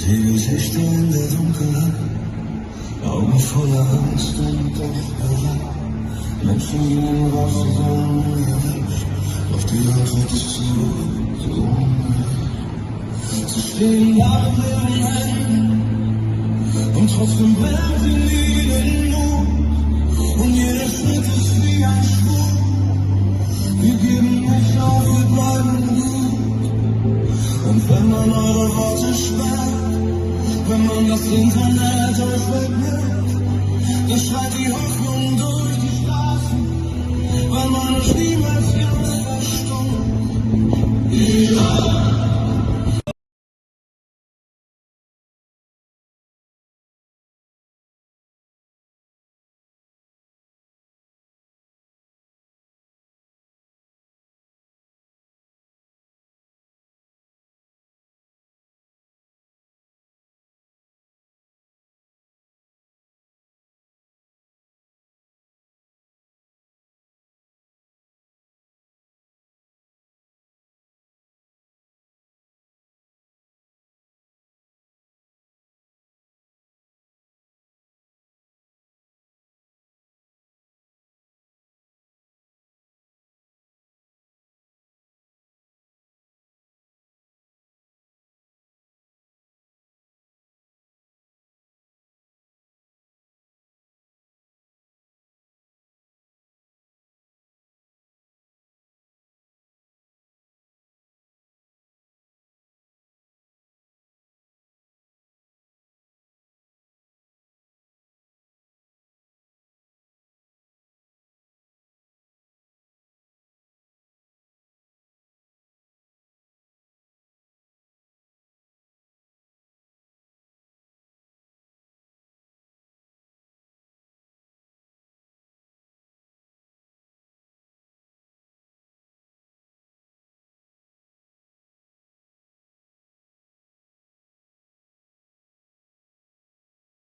Die Gesichter in der Dunkelheit, Augen voller Angst und doch bereit. Menschen gehen raus zusammen, doch die Antwort ist so ungerecht. Sie stehen da mit leeren Händen und trotzdem brennt in ihnen Mut. Und jeder Schritt ist wie ein Schwur. Wir geben nicht auf, wir bleiben gut. Und wenn man eure Worte sperrt, wenn man das Internet euch wegnimmt, dann schreit die Hoffnung durch die Straßen, weil man euch niemals ganz verstummt.